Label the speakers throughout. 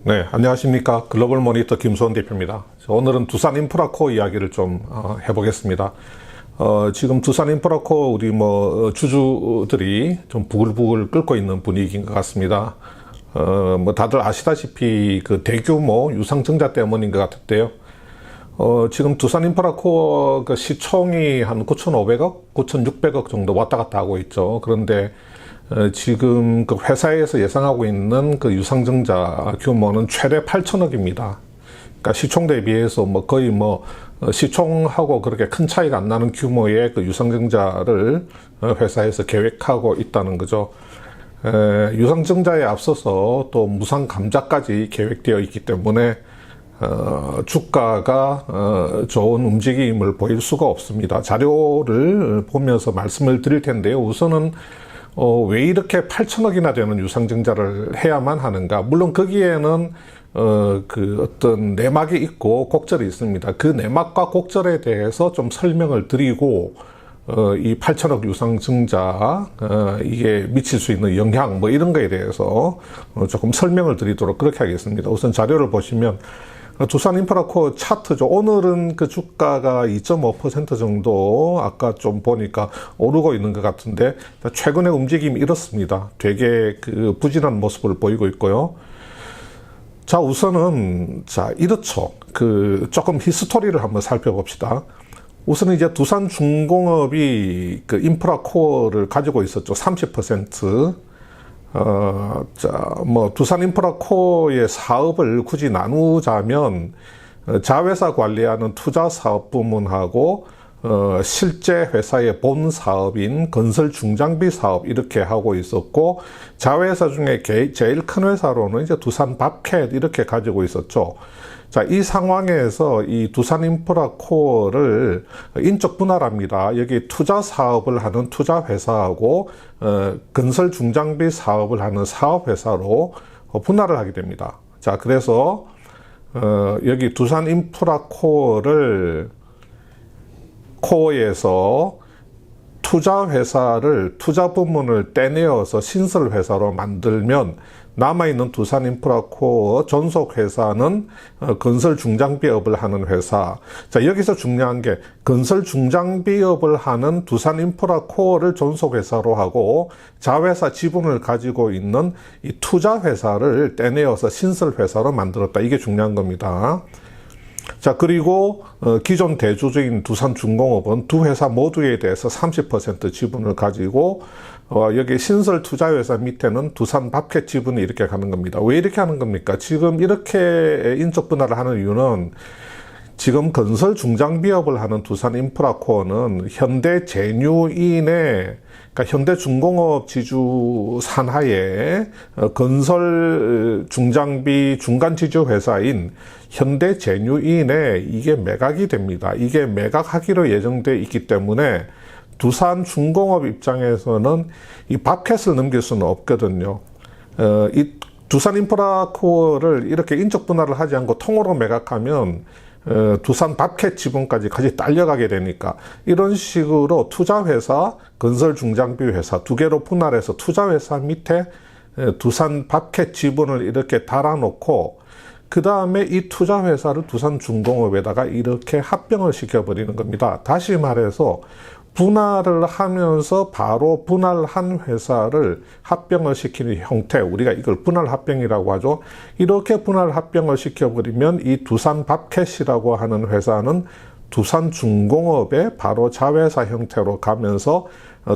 Speaker 1: 네, 안녕하십니까. 글로벌 모니터 김수원 대표입니다. 오늘은 두산 인프라코어 이야기를 좀 해보겠습니다. 지금 두산 인프라코어 우리 주주들이 좀 부글부글 끓고 있는 분위기인 것 같습니다. 다들 아시다시피 그 대규모 유상증자 때문인 것 같은데요. 지금 두산 인프라코어 그 시총이 한 9,500억, 9,600억 정도 왔다 갔다 하고 있죠. 그런데 지금 그 회사에서 예상하고 있는 그 유상증자 규모는 최대 8,000억입니다. 그러니까 시총 대비해서 거의 시총하고 그렇게 큰 차이가 안 나는 규모의 그 유상증자를 회사에서 계획하고 있다는 거죠. 유상증자에 앞서서 또 무상 감자까지 계획되어 있기 때문에 주가가 좋은 움직임을 보일 수가 없습니다. 자료를 보면서 말씀을 드릴 텐데요. 우선은 왜 이렇게 8,000억이나 되는 유상증자를 해야만 하는가? 물론 거기에는 어떤 내막이 있고 곡절이 있습니다. 그 내막과 곡절에 대해서 좀 설명을 드리고 이 8,000억 유상증자 이게 미칠 수 있는 영향 이런 거에 대해서 조금 설명을 드리도록 그렇게 하겠습니다. 우선 자료를 보시면 두산 인프라코어 차트죠. 오늘은 그 주가가 2.5% 정도 아까 좀 보니까 오르고 있는 것 같은데 최근의 움직임이 이렇습니다. 되게 그 부진한 모습을 보이고 있고요. 자, 우선은 이렇죠. 조금 히스토리를 한번 살펴봅시다. 우선은 이제 두산중공업이 그 인프라코어를 가지고 있었죠. 30%. 두산 인프라코어의 사업을 굳이 나누자면, 자회사 관리하는 투자 사업 부문하고, 실제 회사의 본 사업인 건설 중장비 사업 이렇게 하고 있었고, 자회사 중에 제일 큰 회사로는 이제 두산 밥캣 이렇게 가지고 있었죠. 자, 이 상황에서 이 두산 인프라코어를 인적 분할합니다. 여기 투자 사업을 하는 투자 회사하고 건설 중장비 사업을 하는 사업 회사로 분할을 하게 됩니다. 자, 그래서 여기 두산 인프라코어를 코어에서 투자 회사를 투자 부문을 떼내어서 신설 회사로 만들면 남아있는 두산 인프라코어 전속 회사는 건설 중장비업을 하는 회사. 자, 여기서 중요한 게 건설 중장비업을 하는 두산 인프라코어를 전속 회사로 하고 자회사 지분을 가지고 있는 이 투자 회사를 떼내어서 신설 회사로 만들었다. 이게 중요한 겁니다. 자, 그리고 기존 대주주인 두산중공업은 두 회사 모두에 대해서 30% 지분을 가지고 여기 신설 투자회사 밑에는 두산 밥캣 지분이 이렇게 가는 겁니다. 왜 이렇게 하는 겁니까? 지금 이렇게 인적 분할을 하는 이유는 지금 건설 중장비업을 하는 두산 인프라코어는 현대 제뉴인의 그러니까 현대중공업 지주 산하에 건설 중장비 중간 지주 회사인 현대제뉴인에 이게 매각이 됩니다. 이게 매각하기로 예정돼 있기 때문에 두산중공업 입장에서는 이 밥캣을 넘길 수는 없거든요. 이 두산 인프라코어를 이렇게 인적 분할을 하지 않고 통으로 매각하면 두산 밥캣 지분까지 같이 딸려가게 되니까 이런 식으로 투자회사, 건설중장비회사 두 개로 분할해서 투자회사 밑에 두산 밥캣 지분을 이렇게 달아놓고 그 다음에 이 투자회사를 두산중공업에다가 이렇게 합병을 시켜버리는 겁니다. 다시 말해서 분할을 하면서 바로 분할한 회사를 합병을 시키는 형태, 우리가 이걸 분할 합병이라고 하죠. 이렇게 분할 합병을 시켜버리면 이 두산 밥캣이라고 하는 회사는 두산중공업의 바로 자회사 형태로 가면서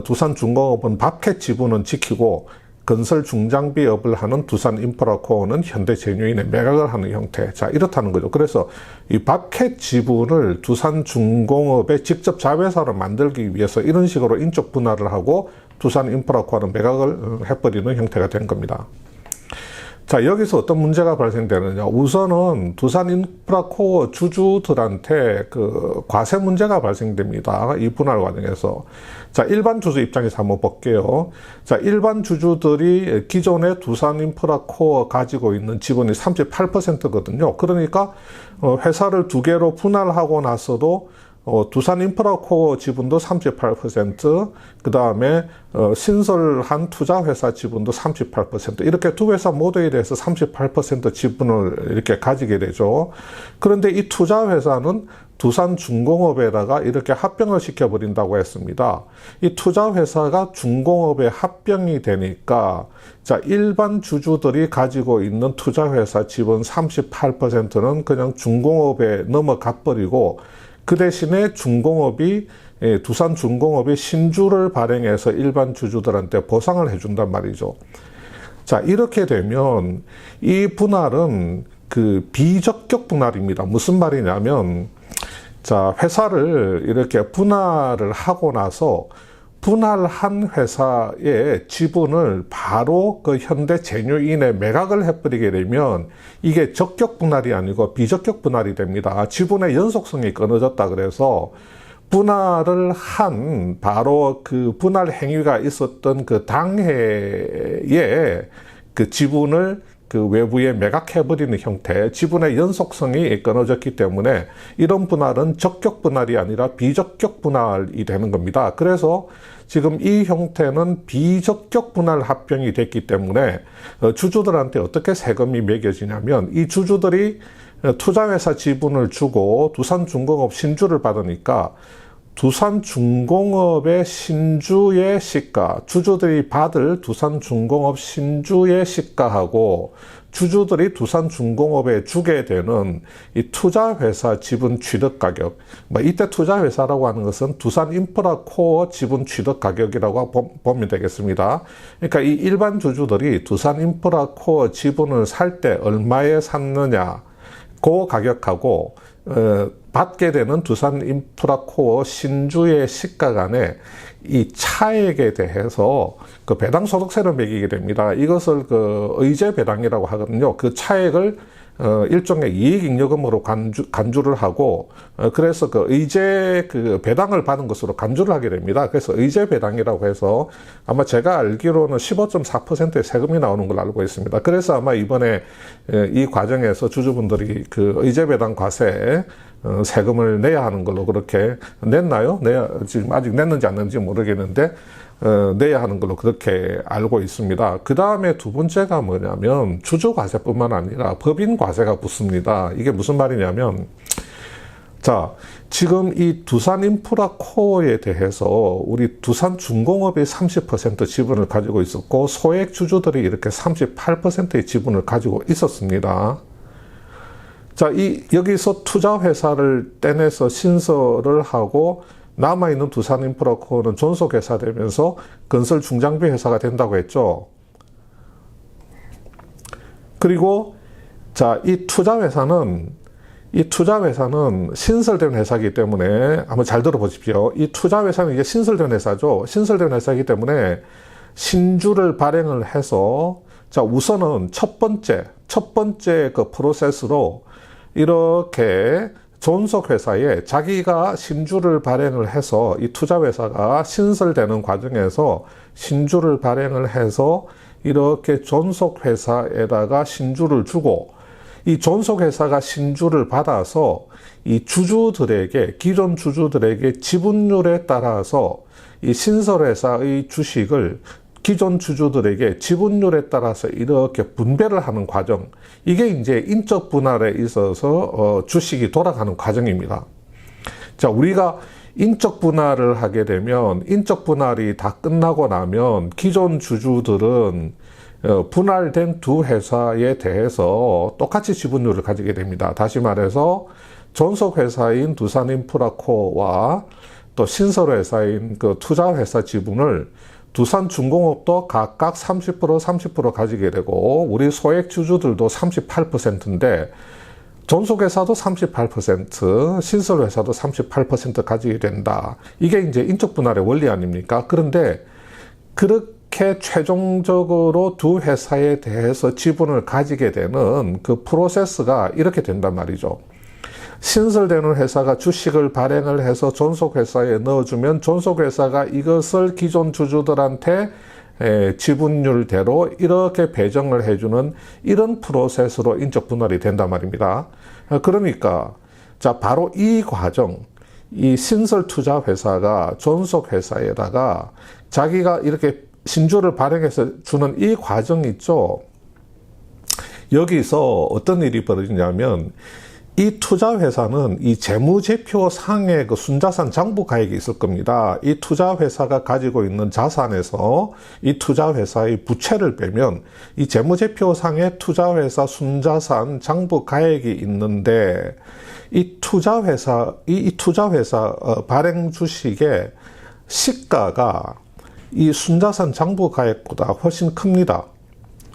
Speaker 1: 두산중공업은 밥캣 지분은 지키고 건설 중장비업을 하는 두산 인프라코어는 현대제뉴인에 매각을 하는 형태. 자, 이렇다는 거죠. 그래서 이 밥캣 지분을 두산중공업의 직접 자회사로 만들기 위해서 이런 식으로 인적 분할을 하고 두산 인프라코어는 매각을 해버리는 형태가 된 겁니다. 자, 여기서 어떤 문제가 발생되느냐. 우선은 두산 인프라코어 주주들한테 과세 문제가 발생됩니다. 이 분할 과정에서. 자, 일반 주주 입장에서 한번 볼게요. 자, 일반 주주들이 기존의 두산 인프라코어 가지고 있는 지분이 38%거든요. 그러니까 회사를 두 개로 분할하고 나서도 두산인프라코어 지분도 38%, 그 다음에 신설한 투자회사 지분도 38%, 이렇게 두 회사 모두에 대해서 38% 지분을 이렇게 가지게 되죠. 그런데 이 투자회사는 두산중공업에다가 이렇게 합병을 시켜버린다고 했습니다. 이 투자회사가 중공업에 합병이 되니까, 자, 일반 주주들이 가지고 있는 투자회사 지분 38%는 그냥 중공업에 넘어가 버리고, 그 대신에 두산중공업이 신주를 발행해서 일반 주주들한테 보상을 해준단 말이죠. 자, 이렇게 되면 이 분할은 비적격 분할입니다. 무슨 말이냐면, 자, 회사를 이렇게 분할을 하고 나서 분할한 회사의 지분을 바로 그 현대 제뉴인에 매각을 해버리게 되면 이게 적격 분할이 아니고 비적격 분할이 됩니다. 지분의 연속성이 끊어졌다 그래서 분할을 한 바로 그 분할 행위가 있었던 그 당해에 그 지분을 외부에 매각해버리는 형태, 지분의 연속성이 끊어졌기 때문에 이런 분할은 적격 분할이 아니라 비적격 분할이 되는 겁니다. 그래서 지금 이 형태는 비적격 분할 합병이 됐기 때문에 주주들한테 어떻게 세금이 매겨지냐면, 이 주주들이 투자회사 지분을 주고 두산중공업 신주를 받으니까 두산중공업의 신주의 시가, 주주들이 받을 두산중공업 신주의 시가하고 주주들이 두산중공업에 주게 되는 이 투자회사 지분 취득 가격, 이때 투자회사라고 하는 것은 두산인프라코어 지분 취득 가격이라고 보면 되겠습니다. 그러니까 이 일반 주주들이 두산인프라코어 지분을 살 때 얼마에 샀느냐, 그 가격하고 받게 되는 두산인프라코어 신주의 시가 간의 이 차액에 대해서 배당소득세를 매기게 됩니다. 이것을 의제 배당이라고 하거든요. 그 차액을 일종의 이익잉여금으로 간주를 하고, 그래서 의제 배당을 받은 것으로 간주를 하게 됩니다. 그래서 의제 배당이라고 해서 아마 제가 알기로는 15.4%의 세금이 나오는 걸로 알고 있습니다. 그래서 아마 이번에 이 과정에서 주주분들이 의제 배당 과세 세금을 내야 하는 걸로 그렇게 냈나요? 지금 아직 냈는지 안 냈는지 모르겠는데, 내야 하는 걸로 그렇게 알고 있습니다. 그 다음에 두 번째가 뭐냐면, 주주과세뿐만 아니라 법인과세가 붙습니다. 이게 무슨 말이냐면, 자, 지금 이 두산인프라코어에 대해서 우리 두산중공업이 30% 지분을 가지고 있었고, 소액 주주들이 이렇게 38%의 지분을 가지고 있었습니다. 자, 여기서 투자회사를 떼내서 신설을 하고, 남아있는 두산인프라코어는 존속회사 되면서 건설중장비 회사가 된다고 했죠. 그리고, 자, 이 투자회사는 신설된 회사이기 때문에, 한번 잘 들어보십시오. 이 투자회사는 이게 신설된 회사죠. 신설된 회사이기 때문에 신주를 발행을 해서, 자, 우선은 첫 번째 프로세스로 이렇게 존속회사에 자기가 신주를 발행을 해서, 이 투자회사가 신설되는 과정에서 신주를 발행을 해서 이렇게 존속회사에다가 신주를 주고, 이 존속회사가 신주를 받아서 이 주주들에게, 기존 주주들에게 지분율에 따라서 이 신설회사의 주식을 기존 주주들에게 지분율에 따라서 이렇게 분배를 하는 과정, 이게 이제 인적 분할에 있어서 주식이 돌아가는 과정입니다. 자, 우리가 인적 분할을 하게 되면, 인적 분할이 다 끝나고 나면 기존 주주들은 분할된 두 회사에 대해서 똑같이 지분율을 가지게 됩니다. 다시 말해서 존속회사인 두산인프라코어와 또 신설회사인 투자회사 지분을 두산중공업도 각각 30% 가지게 되고, 우리 소액 주주들도 38%인데, 존속회사도 38%, 신설회사도 38% 가지게 된다. 이게 이제 인적 분할의 원리 아닙니까? 그런데 그렇게 최종적으로 두 회사에 대해서 지분을 가지게 되는 그 프로세스가 이렇게 된단 말이죠. 신설되는 회사가 주식을 발행을 해서 존속회사에 넣어주면 존속회사가 이것을 기존 주주들한테 지분율대로 이렇게 배정을 해주는 이런 프로세스로 인적 분할이 된단 말입니다. 그러니까, 자, 바로 이 과정, 이 신설 투자 회사가 존속 회사에다가 자기가 이렇게 신주를 발행해서 주는 이 과정 있죠. 여기서 어떤 일이 벌어지냐면 이 투자회사는 이 재무제표상의 그 순자산 장부가액이 있을 겁니다. 이 투자회사가 가지고 있는 자산에서 이 투자회사의 부채를 빼면 이 재무제표상의 투자회사 순자산 장부가액이 있는데 이 투자회사 발행 주식의 시가가 이 순자산 장부가액보다 훨씬 큽니다.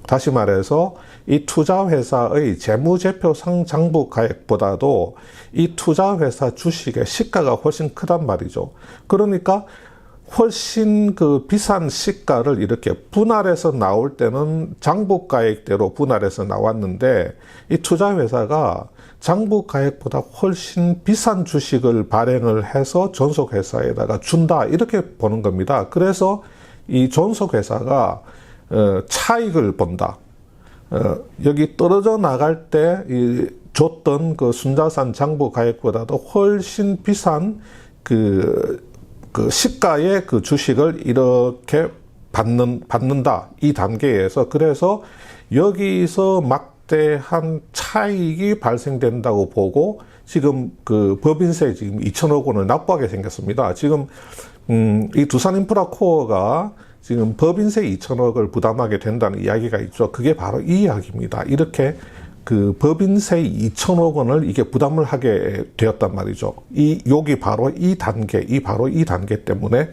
Speaker 1: 다시 말해서 이 투자회사의 재무제표상 장부가액보다도 이 투자회사 주식의 시가가 훨씬 크단 말이죠. 그러니까 훨씬 그 비싼 시가를 이렇게 분할해서 나올 때는 장부가액대로 분할해서 나왔는데 이 투자회사가 장부가액보다 훨씬 비싼 주식을 발행을 해서 존속회사에다가 준다 이렇게 보는 겁니다. 그래서 이 존속회사가 차익을 본다. 여기 떨어져 나갈 때 줬던 그 순자산 장부가액보다도 훨씬 비싼 그 시가의 그 주식을 이렇게 받는다. 이 단계에서. 그래서 여기서 막대한 차익이 발생된다고 보고 지금 그 법인세 지금 2천억 원을 납부하게 생겼습니다. 지금 이 두산인프라코어가 지금 법인세 2천억을 부담하게 된다는 이야기가 있죠. 그게 바로 이 이야기입니다. 이렇게 그 법인세 2천억 원을 이게 부담을 하게 되었단 말이죠. 여기 바로 이 단계 때문에.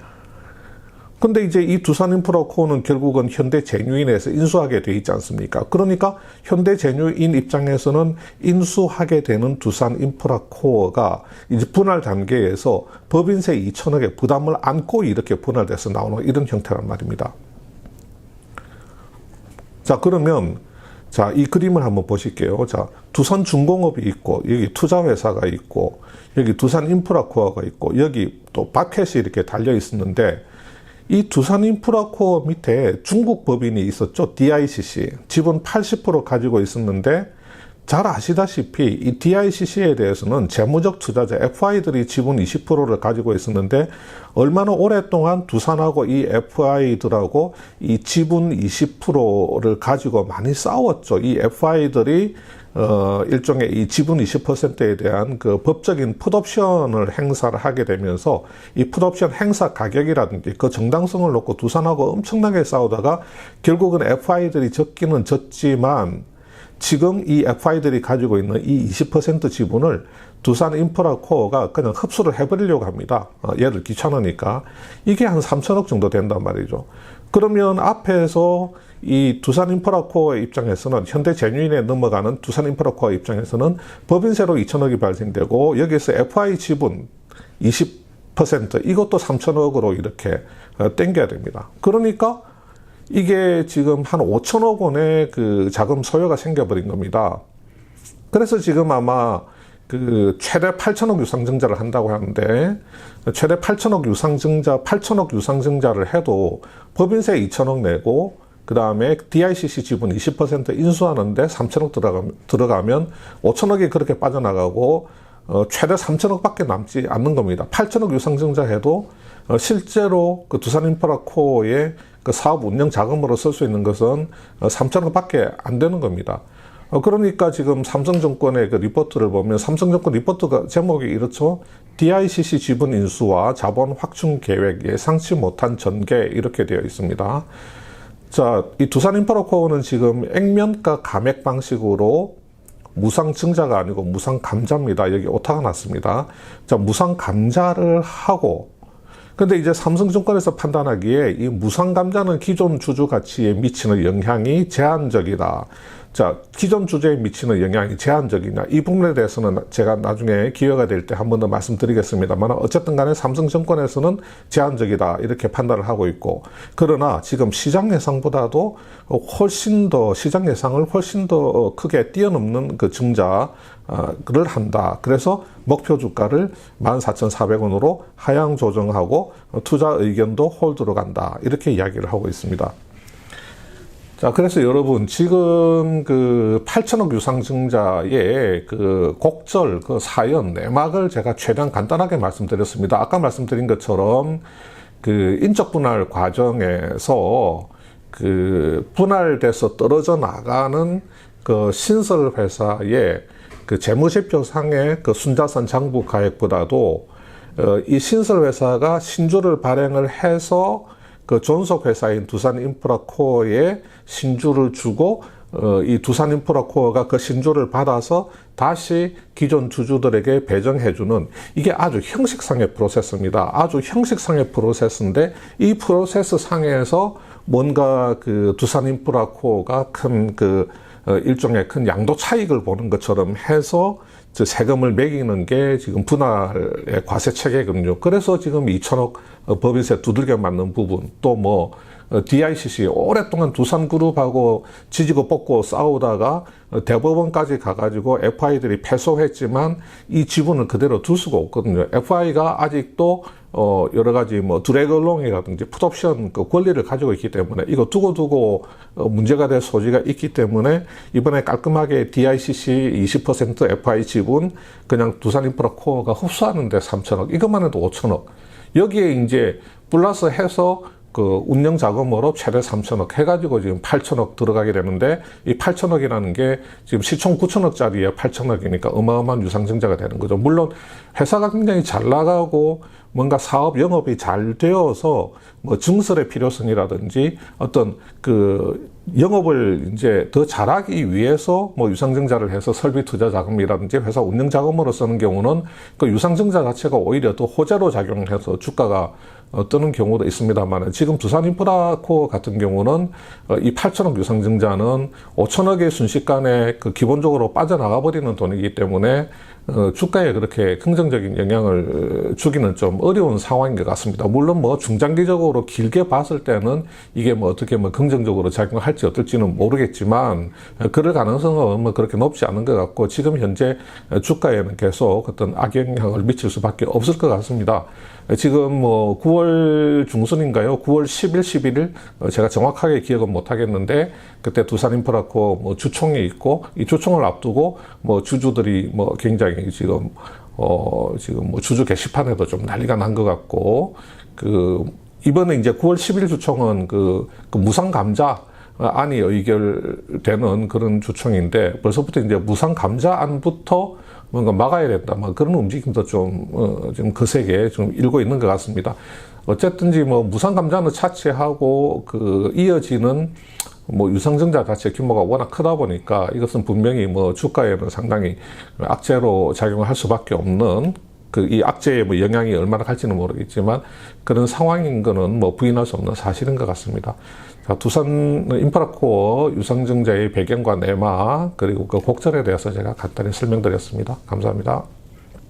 Speaker 1: 근데 이제 이 두산인프라코어는 결국은 현대제뉴인에서 인수하게 돼 있지 않습니까? 그러니까 현대제뉴인 입장에서는 인수하게 되는 두산인프라코어가 이제 분할 단계에서 법인세 2천억의 부담을 안고 이렇게 분할돼서 나오는 이런 형태란 말입니다. 자, 그러면 자, 이 그림을 한번 보실게요. 자, 두산중공업이 있고, 여기 투자회사가 있고, 여기 두산인프라코어가 있고, 여기 또 바켓이 이렇게 달려 있었는데, 이 두산인프라코어 밑에 중국 법인이 있었죠. DICC. 지분 80% 가지고 있었는데, 잘 아시다시피 이 DICC에 대해서는 재무적 투자자 FI들이 지분 20%를 가지고 있었는데 얼마나 오랫동안 두산하고 이 FI들하고 이 지분 20%를 가지고 많이 싸웠죠. 이 FI들이 일종의 이 지분 20%에 대한 그 법적인 풋옵션을 행사를 하게 되면서 이 풋옵션 행사 가격이라든지 그 정당성을 놓고 두산하고 엄청나게 싸우다가 결국은 FI들이 졌기는 졌지만 지금 이 FI들이 가지고 있는 이 20% 지분을 두산인프라코어가 그냥 흡수를 해버리려고 합니다. 얘를 귀찮으니까. 이게 한 3천억 정도 된단 말이죠. 그러면 앞에서 이 두산인프라코어 입장에서는 현대제뉴인에 넘어가는 두산인프라코어 입장에서는 법인세로 2천억이 발생되고 여기서 FI 지분 20% 이것도 3천억으로 이렇게 땡겨야 됩니다. 그러니까 이게 지금 한 5천억 원의 그 자금 소요가 생겨버린 겁니다. 그래서 지금 아마 그 최대 8천억 유상증자를 한다고 하는데 최대 8천억 유상증자를 해도 법인세 2천억 내고 그 다음에 DICC 지분 20% 인수하는데 3천억 들어가면 5천억이 그렇게 빠져나가고 최대 3천억밖에 남지 않는 겁니다. 8천억 유상증자 해도 실제로 그 두산인프라코어의 그 사업 운영 자금으로 쓸 수 있는 것은 3천억밖에 안 되는 겁니다. 그러니까 지금 삼성증권의 그 리포트를 보면 삼성증권 리포트가 제목이 이렇죠. DICC 지분 인수와 자본 확충 계획 예상치 못한 전개 이렇게 되어 있습니다. 자, 이 두산인프라코어는 지금 액면가 감액 방식으로 무상증자가 아니고 무상감자입니다. 여기 오타가 났습니다. 자, 무상감자를 하고 근데 이제 삼성증권에서 판단하기에 이 무상감자는 기존 주주 가치에 미치는 영향이 제한적이다. 자, 기존 주주에 미치는 영향이 제한적이냐. 이 부분에 대해서는 제가 나중에 기회가 될 때 한 번 더 말씀드리겠습니다만 어쨌든 간에 삼성증권에서는 제한적이다. 이렇게 판단을 하고 있고. 그러나 지금 시장 예상보다도 시장 예상을 훨씬 더 크게 뛰어넘는 그 증자를 한다. 그래서 목표 주가를 14,400원으로 하향 조정하고 투자 의견도 홀드로 간다. 이렇게 이야기를 하고 있습니다. 자, 그래서 여러분, 지금 그 8천억 유상증자의 그 곡절, 그 사연, 내막을 제가 최대한 간단하게 말씀드렸습니다. 아까 말씀드린 것처럼 그 인적 분할 과정에서 그 분할돼서 떨어져 나가는 그 신설회사의 그 재무제표상의 그 순자산 장부 가액보다도 이 신설회사가 신주를 발행을 해서 그 존속회사인 두산인프라코어에 신주를 주고 이 두산인프라코어가 그 신주를 받아서 다시 기존 주주들에게 배정해주는, 이게 아주 형식상의 프로세스입니다. 아주 형식상의 프로세스인데, 이 프로세스 상에서 뭔가 그 두산인프라코어가 큰 일종의 큰 양도 차익을 보는 것처럼 해서 세금을 매기는 게 지금 분할의 과세 체계거든요. 그래서 지금 2천억 법인세 두들겨 맞는 부분, 또 뭐 DICC 오랫동안 두산그룹하고 지지고 뻗고 싸우다가 대법원까지 가가지고 FI들이 패소했지만 이 지분을 그대로 둘 수가 없거든요. FI가 아직도 여러 가지 뭐 드래그롱이라든지 풋옵션 그 권리를 가지고 있기 때문에 이거 두고 문제가 될 소지가 있기 때문에 이번에 깔끔하게 DICC 20% FI 지분 그냥 두산인프라코어가 흡수하는데 3천억, 이것만 해도 5천억. 여기에 이제 플러스 해서 그 운영 자금으로 최대 3천억 해가지고 지금 8천억 들어가게 되는데, 이 8천억이라는 게 지금 시총 9천억짜리에 8천억이니까 어마어마한 유상증자가 되는 거죠. 물론 회사가 굉장히 잘 나가고 뭔가 사업 영업이 잘 되어서 뭐 증설의 필요성이라든지 어떤 그 영업을 이제 더 잘하기 위해서 뭐 유상증자를 해서 설비 투자 자금이라든지 회사 운영 자금으로 쓰는 경우는 그 유상증자 자체가 오히려 더 호재로 작용해서 주가가 뜨는 경우도 있습니다만, 지금 두산인프라코어 같은 경우는 이 8천억 유상증자는 5천억의 순식간에 그 기본적으로 빠져나가 버리는 돈이기 때문에 주가에 그렇게 긍정적인 영향을 주기는 좀 어려운 상황인 것 같습니다. 물론 뭐 중장기적으로 길게 봤을 때는 이게 뭐 어떻게 뭐 긍정적으로 작용할지 어떨지는 모르겠지만, 그럴 가능성은 뭐 그렇게 높지 않은 것 같고, 지금 현재 주가에는 계속 어떤 악영향을 미칠 수밖에 없을 것 같습니다. 지금 뭐 9월 중순인가요? 9월 10일, 11일? 제가 정확하게 기억은 못 하겠는데, 그때 두산인프라코어 뭐 주총이 있고, 이 주총을 앞두고 뭐 주주들이 뭐 굉장히 지금 뭐 주주 게시판에도 좀 난리가 난 것 같고, 이번에 이제 9월 10일 주총은 그 무상감자 안이 의결되는 그런 주총인데, 벌써부터 이제 무상감자 안부터 뭔가 막아야 된다, 뭐 그런 움직임도 좀 거세게 좀 일고 있는 것 같습니다. 어쨌든지 뭐 무상감자는 차치하고 이어지는 뭐 유상증자 자체 규모가 워낙 크다 보니까 이것은 분명히 뭐 주가에는 상당히 악재로 작용을 할 수밖에 없는, 이 악재의 뭐 영향이 얼마나 갈지는 모르겠지만 그런 상황인 거는 뭐 부인할 수 없는 사실인 것 같습니다. 자, 두산인프라코어 유상증자의 배경과 내막, 그리고 그 곡절에 대해서 제가 간단히 설명드렸습니다. 감사합니다.